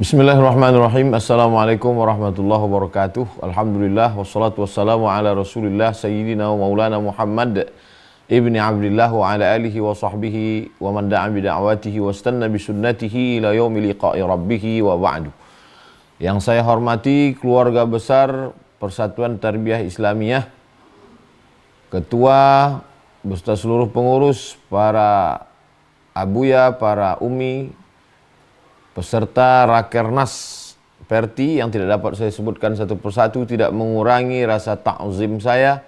Bismillahirrahmanirrahim. Assalamualaikum warahmatullahi wabarakatuh. Alhamdulillah wassalatu wassalamu ala Rasulillah sayyidina wa maulana Muhammad ibni Abdillah wa ala alihi wa sahbihi wa man da'a bi da'watihi wa istanna bi sunnatihi ila yaumi liqa'i rabbih wa ba'du. Yang saya hormati keluarga besar Persatuan Tarbiyah Islamiyah, ketua beserta seluruh pengurus, para abuya, para umi, peserta Rakernas Perti yang tidak dapat saya sebutkan satu persatu, tidak mengurangi rasa ta'zim saya.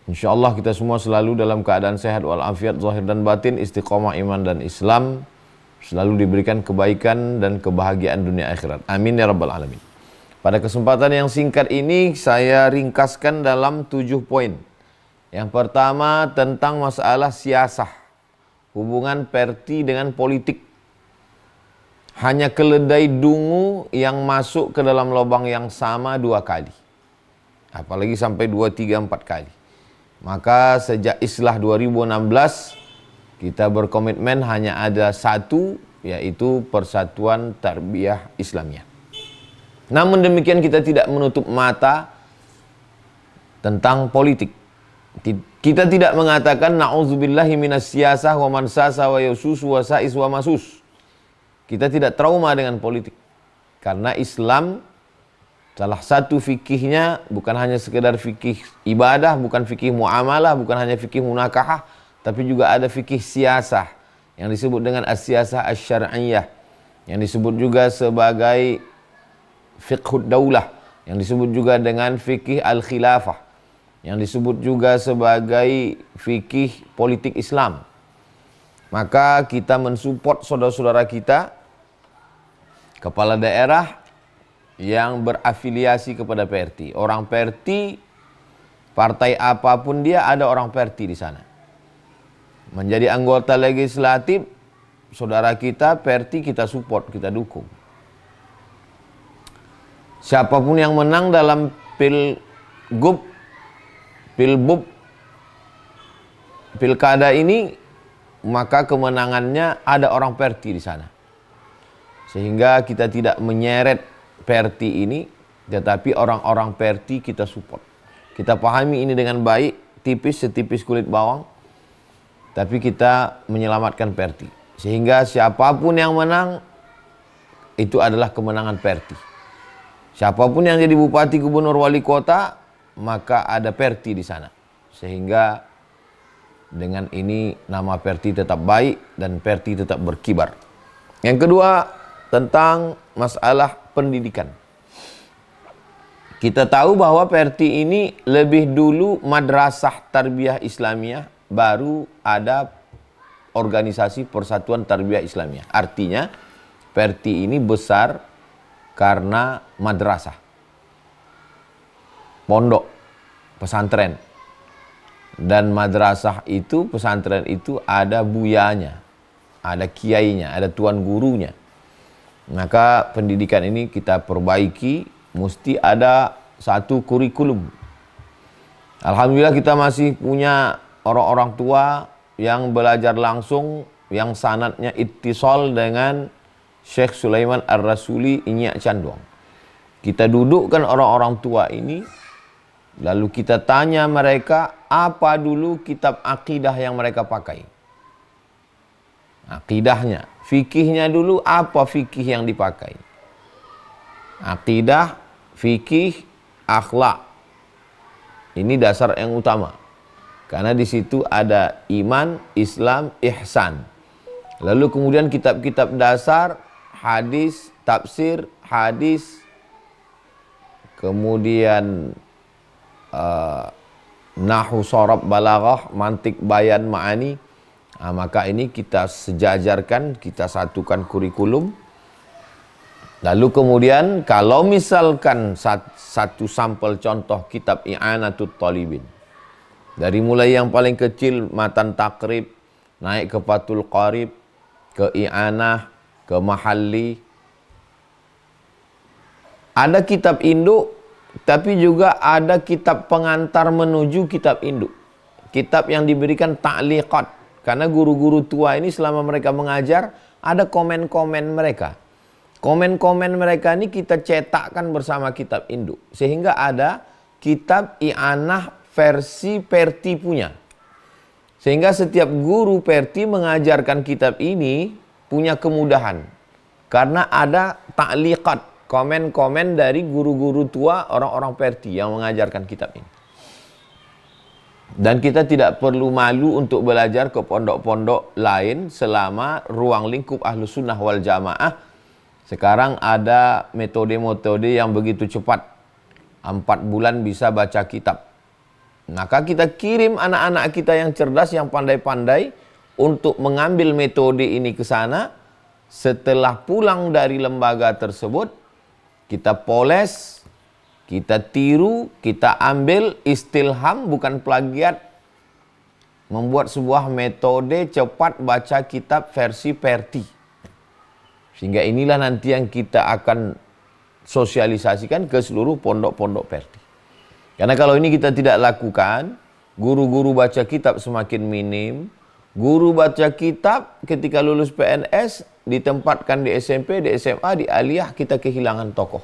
InsyaAllah kita semua selalu dalam keadaan sehat walafiat zahir dan batin, istiqomah iman dan Islam, selalu diberikan kebaikan dan kebahagiaan dunia akhirat. Amin ya rabbal alamin. Pada kesempatan yang singkat ini saya ringkaskan dalam 7 poin. Yang pertama tentang masalah siasah, hubungan Perti dengan politik. Hanya keledai dungu yang masuk ke dalam lubang yang sama 2 kali. Apalagi sampai 2, 3, 4 kali. Maka sejak Islah 2016 kita berkomitmen hanya ada satu, yaitu Persatuan Tarbiyah Islamiyah. Namun demikian kita tidak menutup mata tentang politik. Kita tidak mengatakan na'udzubillahi minas siyasah wa man sasa wa yusus wa sais wa masus. Kita tidak trauma dengan politik. Karena Islam salah satu fikihnya bukan hanya sekedar fikih ibadah, bukan fikih muamalah, bukan hanya fikih munakahah, tapi juga ada fikih siyasah yang disebut dengan as-siyasah asy-syar'iyyah, yang disebut juga sebagai fiqhud daulah, yang disebut juga dengan fikih al-khilafah, yang disebut juga sebagai fikih politik Islam. Maka kita mensupport saudara-saudara kita kepala daerah yang berafiliasi kepada Perti. Orang Perti, partai apapun dia, ada orang Perti di sana. Menjadi anggota legislatif, saudara kita Perti kita support, kita dukung. Siapapun yang menang dalam pilgub, pilbub, pilkada ini, maka kemenangannya ada orang Perti di sana. Sehingga kita tidak menyeret Perti ini, tetapi orang-orang Perti kita support. Kita pahami ini dengan baik, tipis setipis kulit bawang, tapi kita menyelamatkan Perti. Sehingga siapapun yang menang, itu adalah kemenangan Perti. Siapapun yang jadi bupati, gubernur, wali kota, maka ada Perti di sana. Sehingga dengan ini nama Perti tetap baik dan Perti tetap berkibar. Yang kedua, tentang masalah pendidikan. Kita tahu bahwa Perti ini lebih dulu madrasah tarbiyah Islamiyah, baru ada organisasi Persatuan Tarbiyah Islamiyah. Artinya Perti ini besar karena madrasah, pondok, pesantren. Dan madrasah itu, pesantren itu ada buyanya, ada kiainya, ada tuan gurunya. Maka pendidikan ini kita perbaiki, mesti ada satu kurikulum. Alhamdulillah kita masih punya orang-orang tua yang belajar langsung, yang sanadnya ittisal dengan Syekh Sulaiman Ar-Rasuli Inyak Canduang. Kita dudukkan orang-orang tua ini, lalu kita tanya mereka apa dulu kitab akidah yang mereka pakai. Akidahnya, fikihnya dulu apa fikih yang dipakai. Akidah, fikih, akhlak. Ini dasar yang utama. Karena di situ ada iman, Islam, ihsan. Lalu kemudian kitab-kitab dasar, hadis, tafsir, hadis, kemudian nahwu, sharaf, balaghah, mantik, bayan, ma'ani. Maka ini kita sejajarkan, kita satukan kurikulum. Lalu kemudian kalau misalkan satu sampel contoh kitab I'anatut Talibin, dari mulai yang paling kecil Matan Takrib, naik ke Fathul Qarib, ke I'anah, ke Mahalli. Ada kitab induk, tapi juga ada kitab pengantar menuju kitab induk. Kitab yang diberikan ta'liqat. Karena guru-guru tua ini selama mereka mengajar, ada komen-komen mereka. Komen-komen mereka ini kita cetakkan bersama kitab induk. Sehingga ada kitab i'anah versi Perti punya. Sehingga setiap guru Perti mengajarkan kitab ini punya kemudahan. Karena ada ta'liqat, komen-komen dari guru-guru tua orang-orang Perti yang mengajarkan kitab ini. Dan kita tidak perlu malu untuk belajar ke pondok-pondok lain selama ruang lingkup Ahlus Sunnah wal Jamaah. Sekarang ada metode-metode yang begitu cepat. 4 bulan bisa baca kitab. Maka kita kirim anak-anak kita yang cerdas, yang pandai-pandai untuk mengambil metode ini ke sana. Setelah pulang dari lembaga tersebut, kita poles, kita tiru, kita ambil istilham, bukan plagiat. Membuat sebuah metode cepat baca kitab versi Perti. Sehingga inilah nanti yang kita akan sosialisasikan ke seluruh pondok-pondok Perti. Karena kalau ini kita tidak lakukan, guru-guru baca kitab semakin minim. Guru baca kitab ketika lulus PNS, ditempatkan di SMP, di SMA, di aliyah, kita kehilangan tokoh.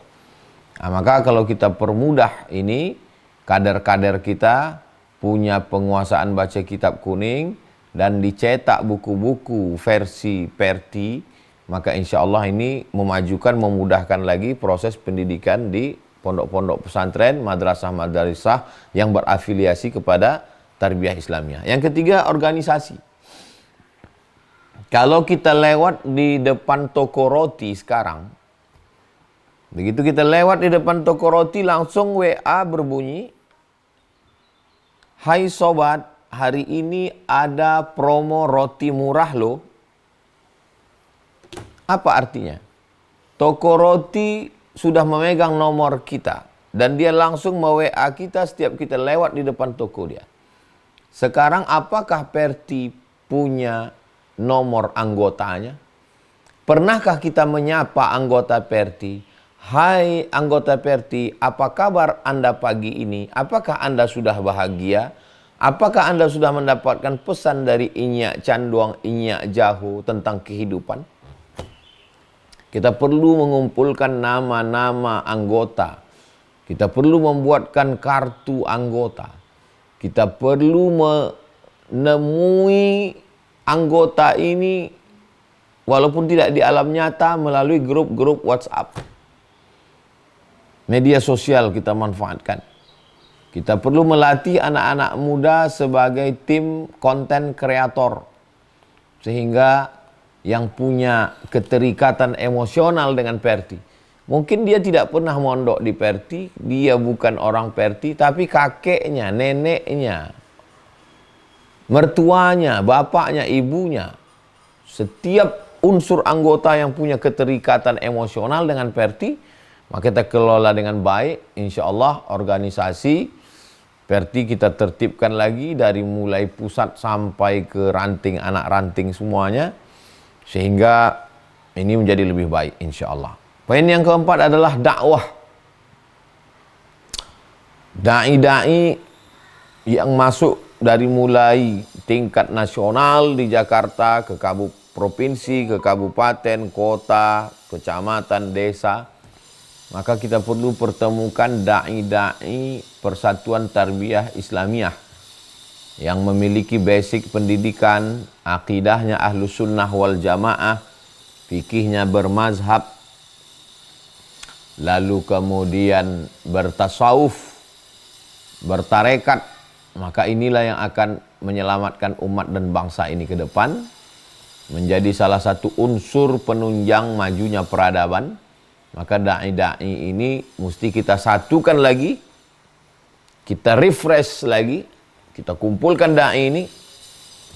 Nah, maka kalau kita permudah ini, kader-kader kita punya penguasaan baca kitab kuning dan dicetak buku-buku versi Perti, maka insya Allah ini memajukan, memudahkan lagi proses pendidikan di pondok-pondok pesantren, madrasah-madrasah yang berafiliasi kepada tarbiyah Islamiyah. Yang ketiga, organisasi. Kalau kita lewat di depan toko roti sekarang, begitu kita lewat di depan toko roti, langsung WA berbunyi, "Hai sobat, hari ini ada promo roti murah loh." Apa artinya? Toko roti sudah memegang nomor kita dan dia langsung me-WA kita setiap kita lewat di depan toko dia. Sekarang apakah Perti punya nomor anggotanya? Pernahkah kita menyapa anggota Perti? "Hai anggota Perti, apa kabar Anda pagi ini? Apakah Anda sudah bahagia? Apakah Anda sudah mendapatkan pesan dari Inyak Canduang, Inyak Jahu tentang kehidupan?" Kita perlu mengumpulkan nama-nama anggota. Kita perlu membuatkan kartu anggota. Kita perlu menemui anggota ini walaupun tidak di alam nyata melalui grup-grup WhatsApp. Media sosial kita manfaatkan. Kita perlu melatih anak-anak muda sebagai tim konten kreator. Sehingga yang punya keterikatan emosional dengan Perti. Mungkin dia tidak pernah mondok di Perti, dia bukan orang Perti, tapi kakeknya, neneknya, mertuanya, bapaknya, ibunya, setiap unsur anggota yang punya keterikatan emosional dengan Perti, maka kita kelola dengan baik. Insya Allah organisasi Perti kita tertibkan lagi dari mulai pusat sampai ke ranting, anak ranting semuanya, sehingga ini menjadi lebih baik insya Allah. Poin yang keempat adalah dakwah. Dai-dai yang masuk dari mulai tingkat nasional di Jakarta ke provinsi, ke kabupaten, kota, kecamatan, desa. Maka kita perlu pertemukan dai-dai Persatuan Tarbiyah Islamiyah yang memiliki basic pendidikan, akidahnya Ahlus Sunnah wal Jamaah, fikihnya bermazhab, lalu kemudian bertasawuf, bertarekat. Maka inilah yang akan menyelamatkan umat dan bangsa ini ke depan, menjadi salah satu unsur penunjang majunya peradaban. Maka dai-dai ini mesti kita satukan lagi, kita refresh lagi, kita kumpulkan dai ini.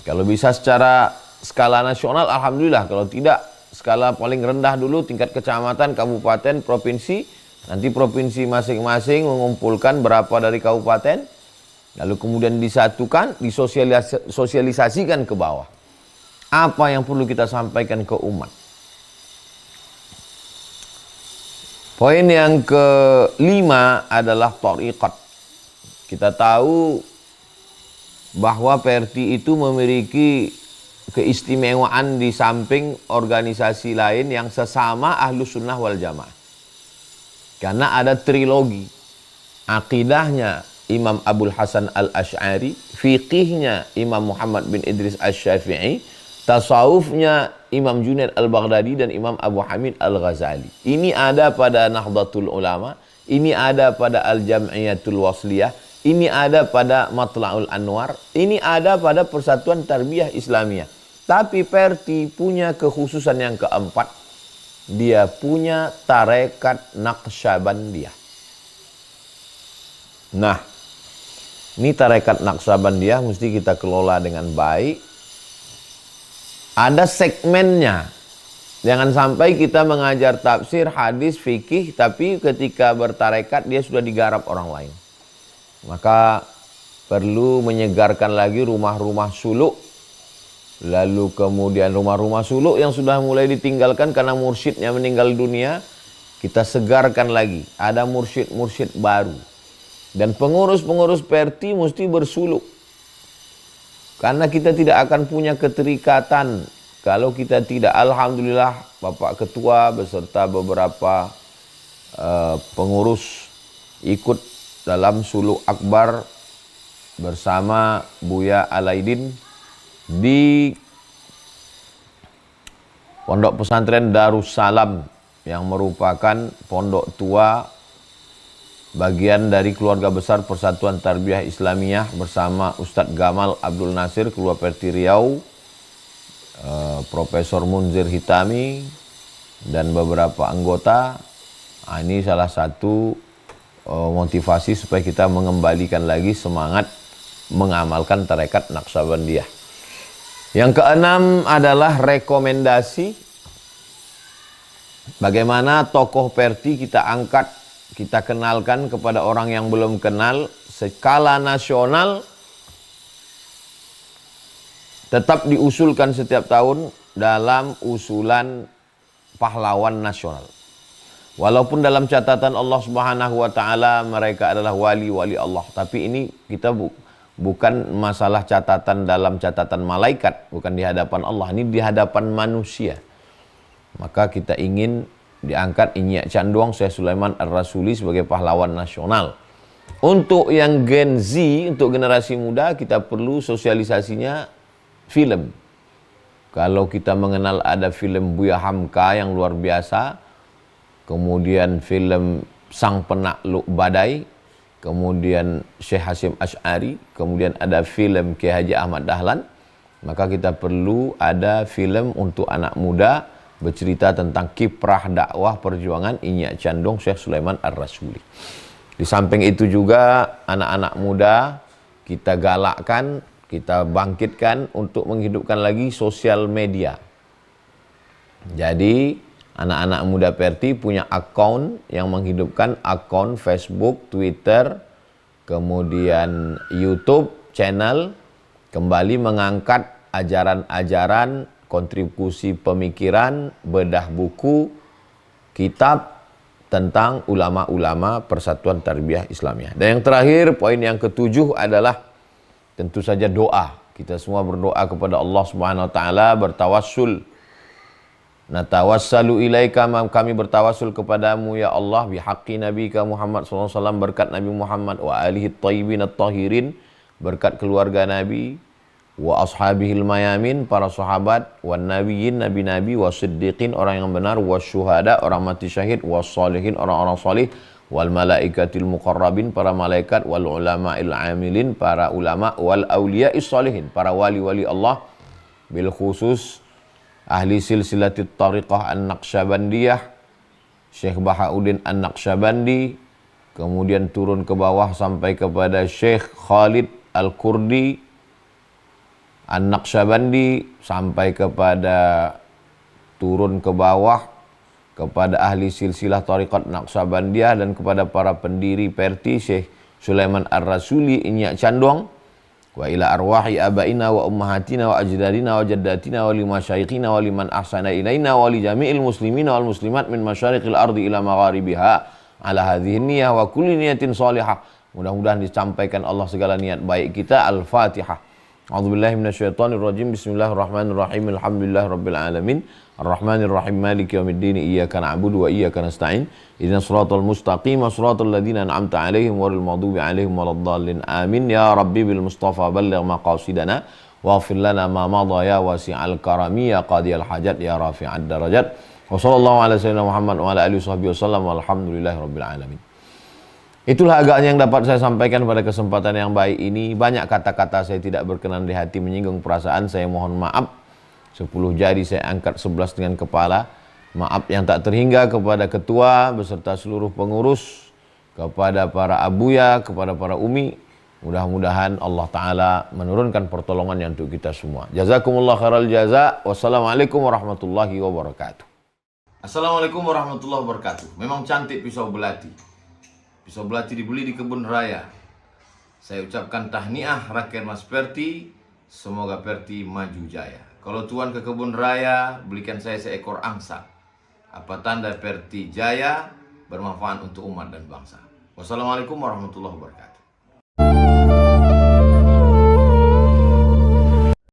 Kalau bisa secara skala nasional, alhamdulillah. Kalau tidak, skala paling rendah dulu, tingkat kecamatan, kabupaten, provinsi. Nanti provinsi masing-masing mengumpulkan berapa dari kabupaten, lalu kemudian disatukan, disosialisasikan ke bawah. Apa yang perlu kita sampaikan ke umat? Poin yang kelima adalah thariqat. Kita tahu bahwa Perti itu memiliki keistimewaan di samping organisasi lain yang sesama Ahlus Sunnah wal Jamaah. Karena ada trilogi. Akidahnya Imam Abul Hasan al-Ash'ari, fiqihnya Imam Muhammad bin Idris al-Syafi'i, tasawufnya Imam Junaid al-Baghdadi dan Imam Abu Hamid al-Ghazali. Ini ada pada Nahdlatul Ulama, ini ada pada Al-Jam'iyatul Wasliyah, ini ada pada Matla'ul Anwar, ini ada pada Persatuan Tarbiyah Islamiyah. Tapi Perti punya kekhususan yang keempat, dia punya tarekat Naqsyabandiyah. Nah, ini tarekat Naqsyabandiyah mesti kita kelola dengan baik. Ada segmennya. Jangan sampai kita mengajar tafsir, hadis, fikih, tapi ketika bertarekat dia sudah digarap orang lain. Maka perlu menyegarkan lagi rumah-rumah suluk. Lalu kemudian rumah-rumah suluk yang sudah mulai ditinggalkan karena mursyidnya meninggal dunia, kita segarkan lagi. Ada mursyid-mursyid baru. Dan pengurus-pengurus Perti mesti bersuluk. Karena kita tidak akan punya keterikatan kalau kita tidak. Alhamdulillah Bapak Ketua beserta beberapa pengurus ikut dalam suluk akbar bersama Buya Alaidin di Pondok Pesantren Darussalam yang merupakan pondok tua bagian dari keluarga besar Persatuan Tarbiyah Islamiyah bersama Ustadz Gamal Abdul Nasir, Ketua Perti Riau, Profesor Munzir Hitami, dan beberapa anggota. Ini salah satu motivasi supaya kita mengembalikan lagi semangat mengamalkan tarekat Naqsyabandiyah. Yang keenam adalah rekomendasi bagaimana tokoh Perti kita angkat, kita kenalkan kepada orang yang belum kenal. Skala nasional tetap diusulkan setiap tahun dalam usulan pahlawan nasional. Walaupun dalam catatan Allah Subhanahu wa taala mereka adalah wali-wali Allah, tapi ini kita bukan masalah catatan dalam catatan malaikat, bukan di hadapan Allah, ini di hadapan manusia. Maka kita ingin diangkat Inyak Canduang Syekh Sulaiman Ar-Rasuli sebagai pahlawan nasional. Untuk yang Gen Z, untuk generasi muda, kita perlu sosialisasinya film. Kalau kita mengenal ada film Buya Hamka yang luar biasa, kemudian film Sang Penakluk Badai, kemudian Syekh Hasyim Asy'ari, kemudian ada film Kiai Haji Ahmad Dahlan, maka kita perlu ada film untuk anak muda bercerita tentang kiprah dakwah perjuangan Inyak Canduang Syekh Sulaiman Ar-Rasuli. Di samping itu juga anak-anak muda kita galakkan, kita bangkitkan untuk menghidupkan lagi sosial media. Jadi anak-anak muda Perti punya akun yang menghidupkan akun Facebook, Twitter, kemudian YouTube channel, kembali mengangkat ajaran-ajaran, kontribusi pemikiran, bedah buku, kitab tentang ulama-ulama Persatuan Tarbiyah Islamiyah. Dan yang terakhir, poin yang ketujuh adalah tentu saja doa. Kita semua berdoa kepada Allah Subhanahu wa taala, bertawassul. Natawassalu ilaika, kami bertawassul kepadamu ya Allah bihaqqi nabika Muhammad sallallahu alaihi wasallam, berkat Nabi Muhammad wa alihi thayyibin at-tahirin, berkat keluarga Nabi, wa ashabihil mayamin, para sahabat, wan nabiyyin, nabi-nabi, wasiddiqin, orang yang benar, wasyuhada, orang mati syahid, wassalihin, orang-orang salih, wal malaikatil muqarrabin, para malaikat, wal ulama'il amilin, para ulama, wal awliya'is salihin, para wali-wali Allah, bil khusus ahli silsilatit tariqah An-Naqsyabandiyah, Syekh Bahauddin An-Naqsyabandi, kemudian turun ke bawah sampai kepada Syekh Khalid Al-Kurdi An-Naqsyabandi, sampai kepada turun ke bawah kepada ahli silsilah tariqat Naqsyabandiyah dan kepada para pendiri Perti Syekh Sulaiman Ar-Rasuli Inyak Canduang, wa ila arwahi abaina wa ummahatina wa ajdadina wa jaddatina wa li masyayikhina wa liman ahsana ilaina wa li jami'il muslimina wal muslimat min masyariqil ardi ila magharibiha ala hadhihi niyyah wa kulli niyatin salihah. Mudah-mudahan disampaikan Allah segala niat baik kita. Al-Fatihah. A'udzubillahi minasyaitonirrajim. Bismillahirrahmanirrahim. Alhamdulillahirabbil alamin. Arrahmanirrahim. Maliki yaumiddin. Iyyaka na'budu wa iyyaka nasta'in. Ihdinas siratal mustaqim, siratal ladzina an'amta 'alaihim ghairil maghdubi 'alaihim waladdallin. Amin. Ya Rabbi bil Mustafa balligh maqasidana waghfir lana ma madha ya wasi'al karami ya qadiyal hajat ya rafi'ad darajat. Wa sallallahu ala sayyidina Muhammad wa ala alihi wasallam. Walhamdulillahirabbil alamin. Itulah agaknya yang dapat saya sampaikan pada kesempatan yang baik ini. Banyak kata-kata saya tidak berkenan di hati, menyinggung perasaan, saya mohon maaf. 10 jari saya angkat 11 dengan kepala. Maaf yang tak terhingga kepada ketua beserta seluruh pengurus, kepada para abuya, kepada para umi. Mudah-mudahan Allah Ta'ala menurunkan pertolongannya untuk kita semua. Jazakumullah khairal jaza. Wassalamualaikum warahmatullahi wabarakatuh. Assalamualaikum warahmatullahi wabarakatuh. Memang cantik pisau belati. Pisau belati dibeli di kebun raya. Saya ucapkan tahniah rakyat Mas Perti. Semoga Perti maju jaya. Kalau tuan ke kebun raya, belikan saya seekor angsa. Apa tanda Perti jaya, bermanfaat untuk umat dan bangsa. Wassalamualaikum warahmatullahi wabarakatuh.